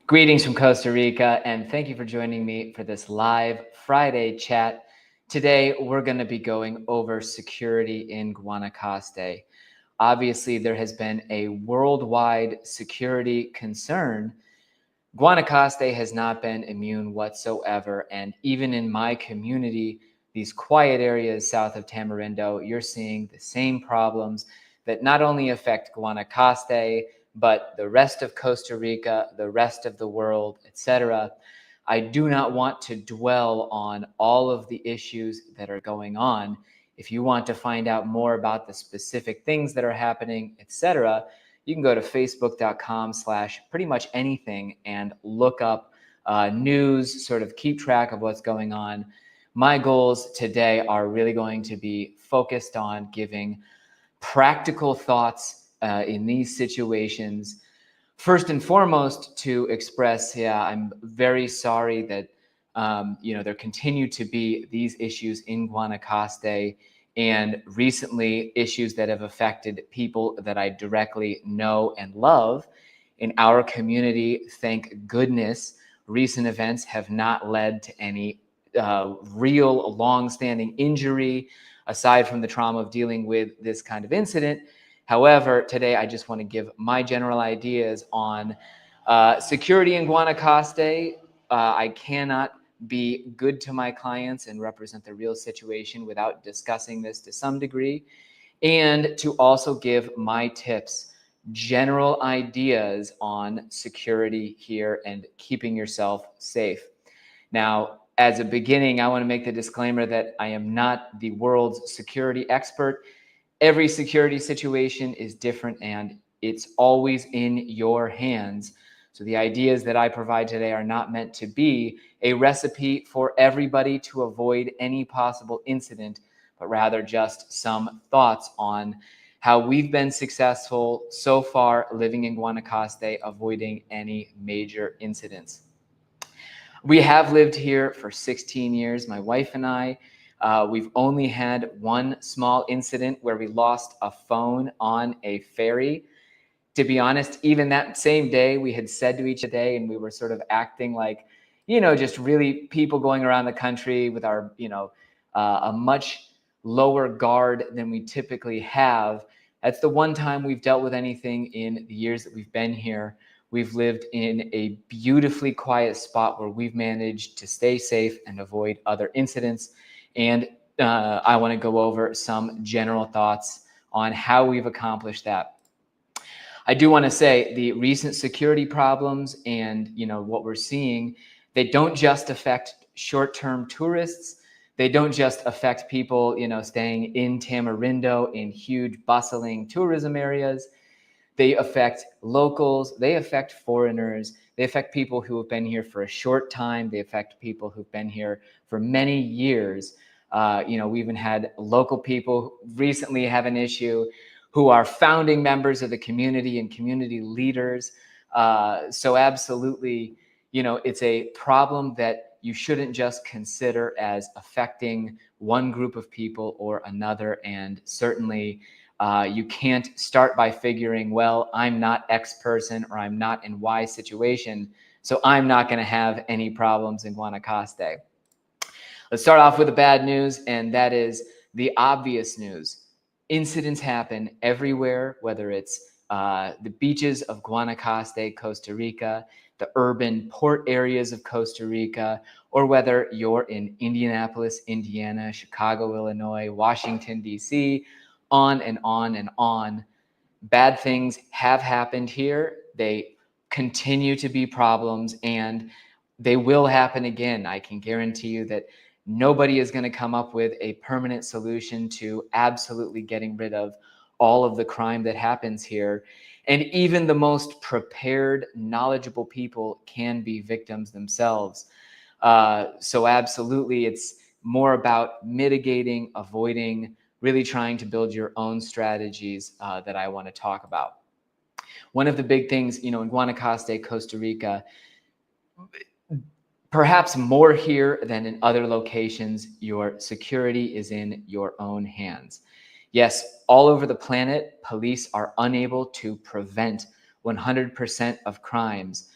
Greetings from Costa Rica, and thank you for joining me for this live Friday chat. Today, we're going to be going over security in Guanacaste. Obviously, there has been a worldwide security concern. Guanacaste has not been immune whatsoever, and even in my community, these quiet areas south of Tamarindo, you're seeing the same problems that not only affect Guanacaste, but the rest of Costa Rica, the rest of the world, etc. I do not want to dwell on all of the issues that are going on. If you want to find out more about the specific things that are happening, etc., you can go to facebook.com/pretty much anything and look up news, sort of keep track of what's going on. My goals today are really going to be focused on giving practical thoughts in these situations. First and foremost, to express, I'm very sorry that there continue to be these issues in Guanacaste, and recently issues that have affected people that I directly know and love in our community. Thank goodness, recent events have not led to any real long-standing injury aside from the trauma of dealing with this kind of incident. However, today I just want to give my general ideas on security in Guanacaste. I cannot be good to my clients and represent the real situation without discussing this to some degree, and to also give my tips, general ideas on security here and keeping yourself safe. Now, as a beginning, I want to make the disclaimer that I am not the world's security expert. Every security situation is different and it's always in your hands. So the ideas that I provide today are not meant to be a recipe for everybody to avoid any possible incident, but rather just some thoughts on how we've been successful so far living in Guanacaste, avoiding any major incidents. We have lived here for 16 years, my wife and I. We've only had one small incident where we lost a phone on a ferry. To be honest, even that same day, we had said to each other, and we were sort of acting like, just really people going around the country with our, a much lower guard than we typically have. That's the one time we've dealt with anything in the years that we've been here. We've lived in a beautifully quiet spot where we've managed to stay safe and avoid other incidents. And I want to go over some general thoughts on how we've accomplished that. I do want to say the recent security problems and what we're seeing, they don't just affect short-term tourists. They don't just affect people staying in Tamarindo in huge bustling tourism areas. They affect locals, they affect foreigners, they affect people who have been here for a short time, they affect people who've been here for many years. We even had local people recently have an issue who are founding members of the community and community leaders. So absolutely, it's a problem that you shouldn't just consider as affecting one group of people or another. And certainly you can't start by figuring, well, I'm not X person or I'm not in Y situation, so I'm not going to have any problems in Guanacaste. Let's start off with the bad news, and that is the obvious news. Incidents happen everywhere, whether it's the beaches of Guanacaste, Costa Rica, the urban port areas of Costa Rica, or whether you're in Indianapolis, Indiana, Chicago, Illinois, Washington, D.C., on and on and on. Bad things have happened here. They continue to be problems, and they will happen again. I can guarantee you that nobody is going to come up with a permanent solution to absolutely getting rid of all of the crime that happens here. And even the most prepared, knowledgeable people can be victims themselves. So absolutely, it's more about mitigating, avoiding, really trying to build your own strategies that I want to talk about. One of the big things, in Guanacaste, Costa Rica, perhaps more here than in other locations, your security is in your own hands. Yes, all over the planet, police are unable to prevent 100% of crimes.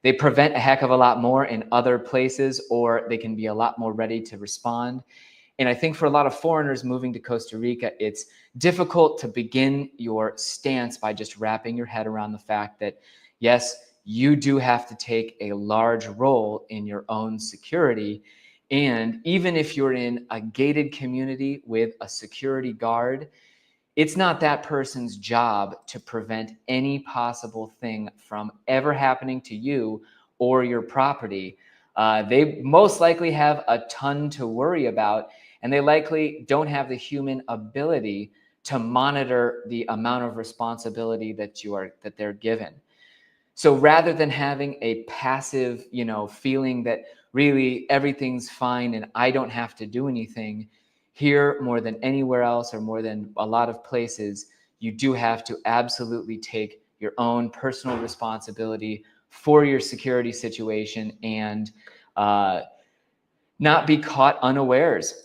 They prevent a heck of a lot more in other places, or they can be a lot more ready to respond. And I think for a lot of foreigners moving to Costa Rica, it's difficult to begin your stance by just wrapping your head around the fact that, yes, you do have to take a large role in your own security. And even if you're in a gated community with a security guard, it's not that person's job to prevent any possible thing from ever happening to you or your property. They most likely have a ton to worry about, and they likely don't have the human ability to monitor the amount of responsibility that they're given. So rather than having a passive, feeling that really everything's fine and I don't have to do anything, here more than anywhere else or more than a lot of places, you do have to absolutely take your own personal responsibility for your security situation and not be caught unawares.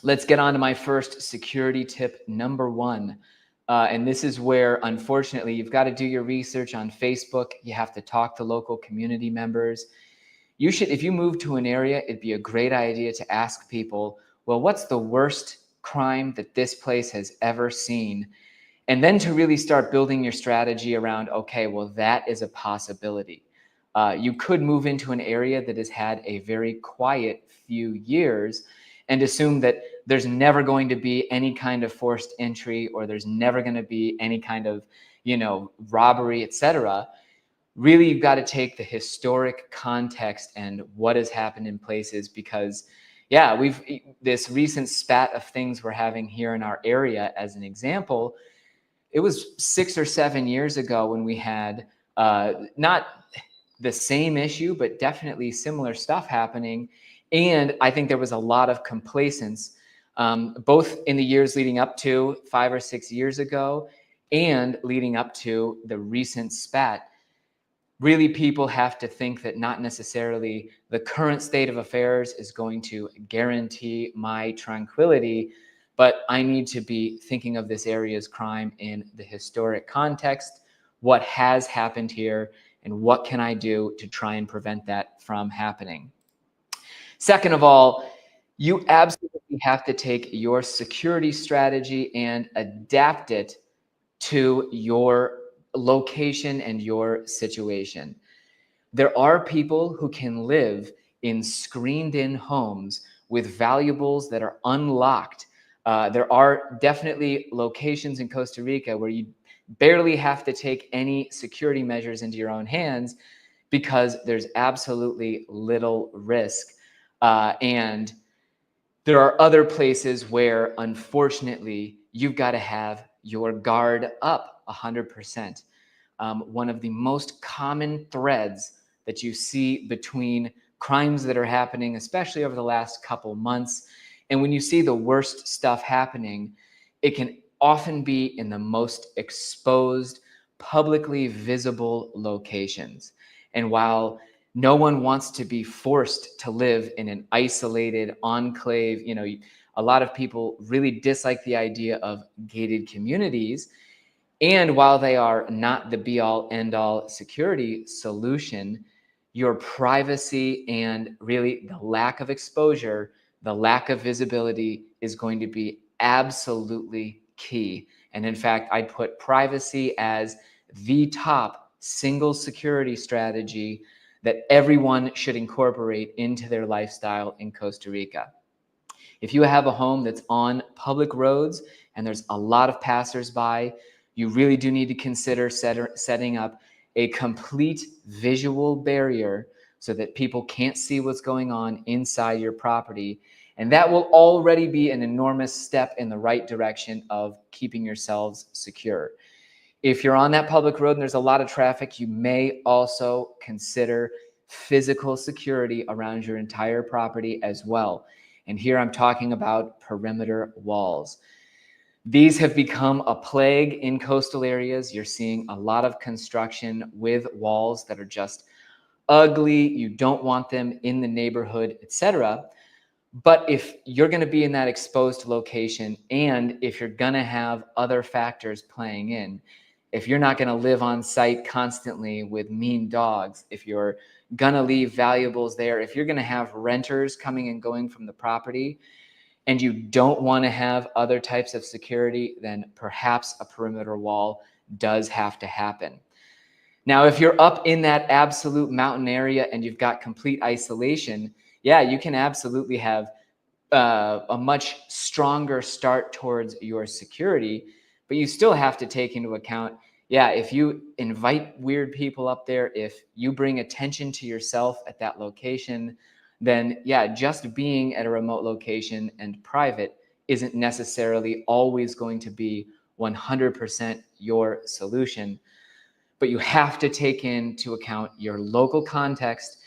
Let's get on to my first security tip, number one. And this is where, unfortunately, you've got to do your research on Facebook. You have to talk to local community members. You should, if you move to an area, it'd be a great idea to ask people, well, what's the worst crime that this place has ever seen? And then to really start building your strategy around, okay, well, that is a possibility. You could move into an area that has had a very quiet few years and assume that there's never going to be any kind of forced entry or there's never going to be any kind of, robbery, etc. Really, you've got to take the historic context and what has happened in places because, yeah, this recent spat of things we're having here in our area as an example. It was 6 or 7 years ago when we had not the same issue, but definitely similar stuff happening. And I think there was a lot of complacence, both in the years leading up to 5 or 6 years ago and leading up to the recent spat. Really, people have to think that not necessarily the current state of affairs is going to guarantee my tranquility, but I need to be thinking of this area's crime in the historic context, what has happened here, and what can I do to try and prevent that from happening. Second of all, you absolutely have to take your security strategy and adapt it to your location and your situation. There are people who can live in screened-in homes with valuables that are unlocked. There are definitely locations in Costa Rica where you barely have to take any security measures into your own hands because there's absolutely little risk. And there are other places where, unfortunately, you've got to have your guard up 100%. One of the most common threads that you see between crimes that are happening, especially over the last couple months, and when you see the worst stuff happening, it can often be in the most exposed, publicly visible locations. And while no one wants to be forced to live in an isolated enclave, a lot of people really dislike the idea of gated communities. And while they are not the be-all, end-all security solution, your privacy and really the lack of exposure, the lack of visibility is going to be absolutely key. And in fact, I'd put privacy as the top single security strategy that everyone should incorporate into their lifestyle in Costa Rica. If you have a home that's on public roads and there's a lot of passersby, you really do need to consider setting up a complete visual barrier so that people can't see what's going on inside your property. And that will already be an enormous step in the right direction of keeping yourselves secure. If you're on that public road and there's a lot of traffic, you may also consider physical security around your entire property as well. And here I'm talking about perimeter walls. These have become a plague in coastal areas. You're seeing a lot of construction with walls that are just ugly. You don't want them in the neighborhood, etc. But if you're going to be in that exposed location and if you're going to have other factors playing in, if you're not going to live on site constantly with mean dogs, if you're going to leave valuables there, if you're going to have renters coming and going from the property, and you don't want to have other types of security, then perhaps a perimeter wall does have to happen. Now, if you're up in that absolute mountain area and you've got complete isolation, yeah, you can absolutely have a much stronger start towards your security, but you still have to take into account, yeah, if you invite weird people up there, if you bring attention to yourself at that location, then yeah, just being at a remote location and private isn't necessarily always going to be 100% your solution. But you have to take into account your local context,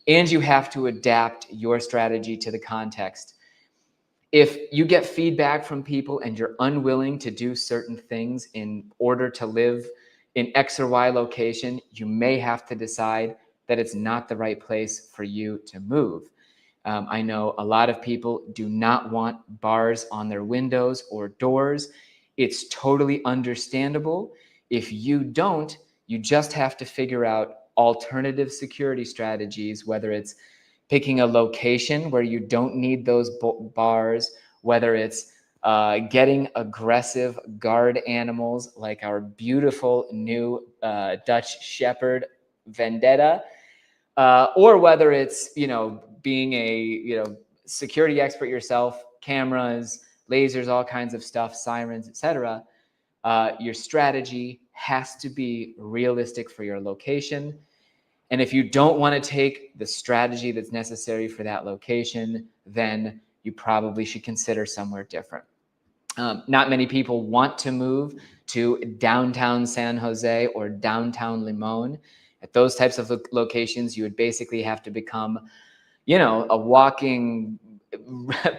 and you have to adapt your strategy to the context. If you get feedback from people and you're unwilling to do certain things in order to live in X or Y location, you may have to decide that it's not the right place for you to move. I know a lot of people do not want bars on their windows or doors. It's totally understandable. If you don't, you just have to figure out alternative security strategies, whether it's picking a location where you don't need those bars, whether it's getting aggressive guard animals like our beautiful new Dutch Shepherd Vendetta, or whether it's, being a, security expert yourself, cameras, lasers, all kinds of stuff, sirens, etc. Your strategy has to be realistic for your location. And if you don't want to take the strategy that's necessary for that location, then you probably should consider somewhere different. Not many people want to move to downtown San Jose or downtown Limon. At those types of locations, you would basically have to become, a walking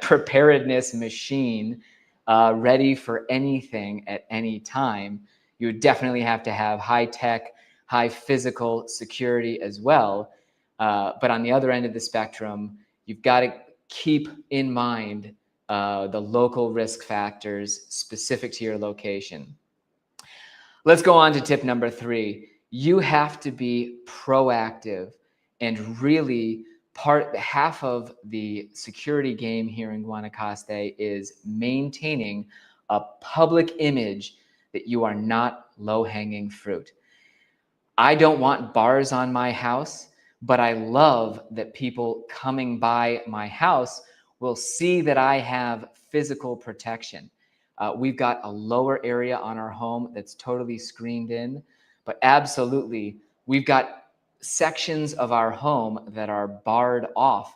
preparedness machine, ready for anything at any time. You would definitely have to have high tech, high physical security as well. But on the other end of the spectrum, you've got to keep in mind the local risk factors specific to your location. Let's go on to tip number 3. You have to be proactive, and really half of the security game here in Guanacaste is maintaining a public image that you are not low-hanging fruit. I don't want bars on my house, but I love that people coming by my house will see that I have physical protection. We've got a lower area on our home that's totally screened in, but absolutely, we've got sections of our home that are barred off.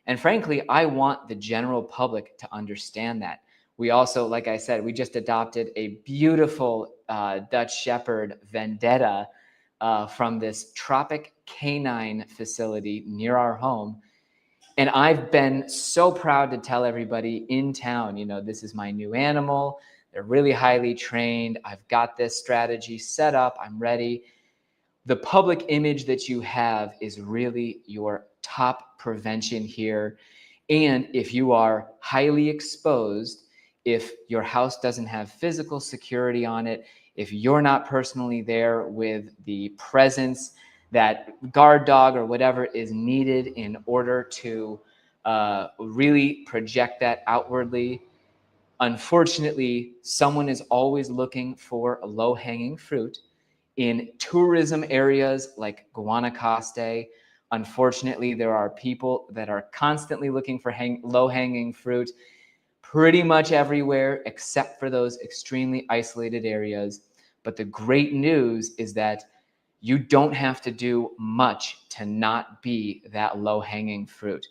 And frankly, I want the general public to understand that. We also, like I said, we just adopted a beautiful Dutch Shepherd Vendetta from this tropic canine facility near our home. And I've been so proud to tell everybody in town, this is my new animal. They're really highly trained. I've got this strategy set up. I'm ready. The public image that you have is really your top prevention here. And if you are highly exposed, if your house doesn't have physical security on it, if you're not personally there with the presence, that guard dog or whatever is needed in order to really project that outwardly, unfortunately, someone is always looking for a low-hanging fruit. In tourism areas like Guanacaste, unfortunately, there are people that are constantly looking for low-hanging fruit pretty much everywhere except for those extremely isolated areas. But the great news is that you don't have to do much to not be that low-hanging fruit.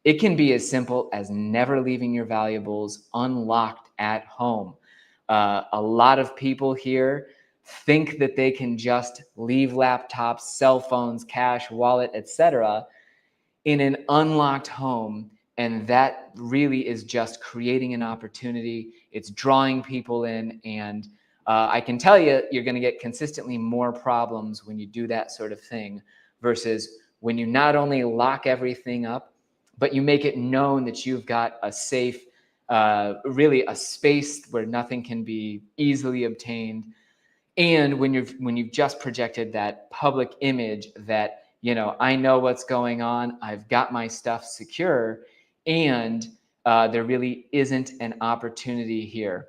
It can be as simple as never leaving your valuables unlocked at home. A lot of people here think that they can just leave laptops, cell phones, cash, wallet, etc. in an unlocked home, and that really is just creating an opportunity. It's drawing people in, and I can tell you, you're going to get consistently more problems when you do that sort of thing versus when you not only lock everything up, but you make it known that you've got a safe, really a space where nothing can be easily obtained. And when you've just projected that public image that, I know what's going on, I've got my stuff secure, and there really isn't an opportunity here.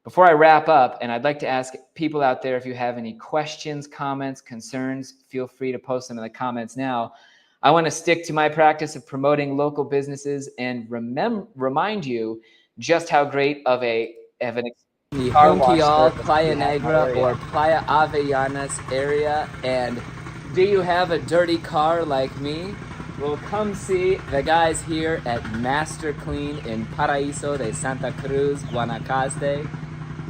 Before I wrap up, and I'd like to ask people out there, if you have any questions, comments, concerns, feel free to post them in the comments now. I want to stick to my practice of promoting local businesses and remind you just how great of an the car wash Junquial, service Playa we have in our Negra, area. or Playa Avellanas area. And do you have a dirty car like me? Well, come see the guys here at Master Clean in Paraíso de Santa Cruz, Guanacaste.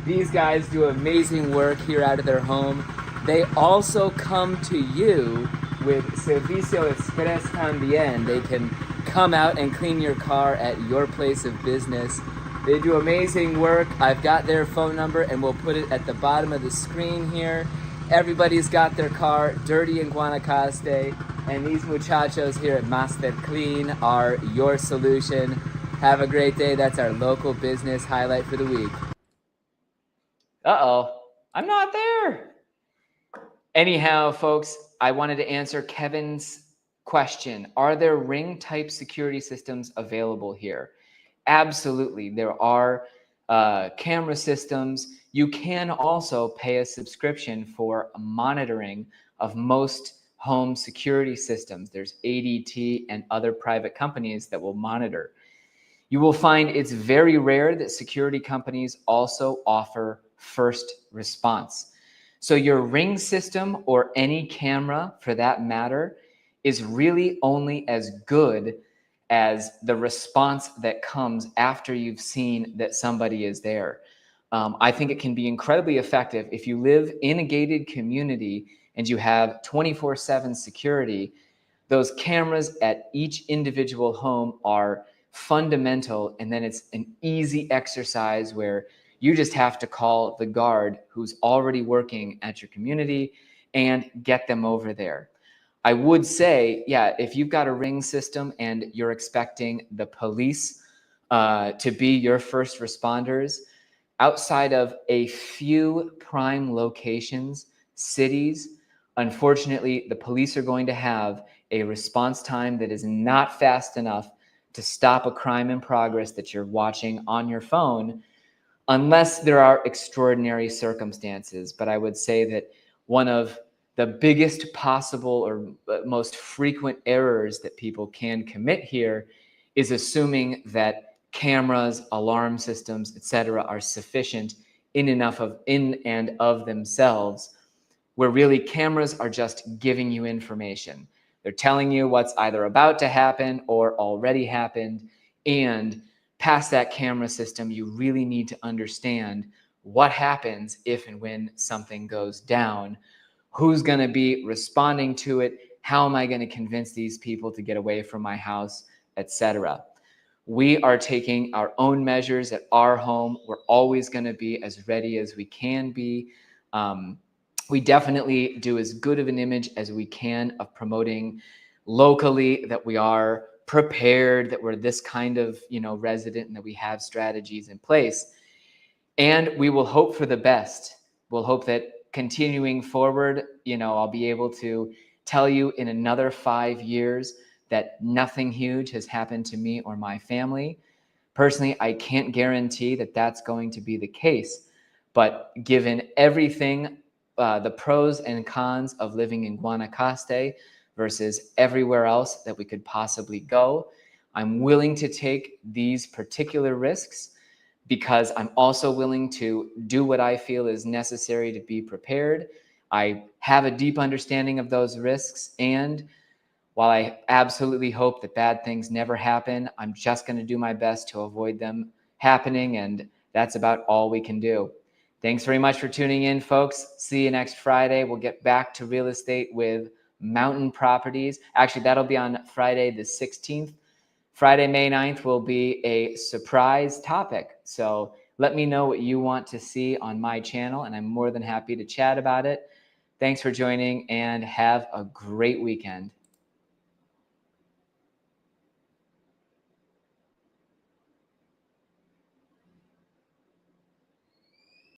These guys do amazing work here out of their home. They also come to you with Servicio Express también. They can come out and clean your car at your place of business. They do amazing work. I've got their phone number and we'll put it at the bottom of the screen here. Everybody's got their car dirty in Guanacaste, and these muchachos here at Master Clean are your solution. Have a great day. That's our local business highlight for the week. Uh-oh, I'm not there. Anyhow, folks, I wanted to answer Kevin's question. Are there ring type security systems available here? Absolutely. There are camera systems. You can also pay a subscription for monitoring of most home security systems. There's ADT and other private companies that will monitor. You will find it's very rare that security companies also offer first response. So your ring system, or any camera for that matter, is really only as good as the response that comes after you've seen that somebody is there. I think it can be incredibly effective if you live in a gated community and you have 24/7 security. Those cameras at each individual home are fundamental, and then it's an easy exercise where you just have to call the guard who's already working at your community and get them over there. I would say, yeah, if you've got a ring system and you're expecting the police to be your first responders, outside of a few prime locations, cities, unfortunately, the police are going to have a response time that is not fast enough to stop a crime in progress that you're watching on your phone, unless there are extraordinary circumstances. But I would say that one of the biggest possible or most frequent errors that people can commit here is assuming that cameras, alarm systems, etc., are sufficient in and of themselves, where really cameras are just giving you information. They're telling you what's either about to happen or already happened. And past that camera system, you really need to understand what happens if and when something goes down. Who's going to be responding to it? How am I going to convince these people to get away from my house, etc.? We are taking our own measures at our home. We're always going to be as ready as we can be. We definitely do as good of an image as we can of promoting locally that we are prepared, that we're this kind of, resident, and that we have strategies in place. And we will hope for the best. We'll hope that continuing forward, I'll be able to tell you in another 5 years that nothing huge has happened to me or my family. Personally, I can't guarantee that that's going to be the case. But given everything, the pros and cons of living in Guanacaste versus everywhere else that we could possibly go, I'm willing to take these particular risks because I'm also willing to do what I feel is necessary to be prepared. I have a deep understanding of those risks, and while I absolutely hope that bad things never happen, I'm just going to do my best to avoid them happening, and that's about all we can do. Thanks very much for tuning in, folks. See you next Friday. We'll get back to real estate with mountain properties. Actually, that'll be on Friday the 16th. Friday, May 9th will be a surprise topic. So let me know what you want to see on my channel, and I'm more than happy to chat about it. Thanks for joining, and have a great weekend.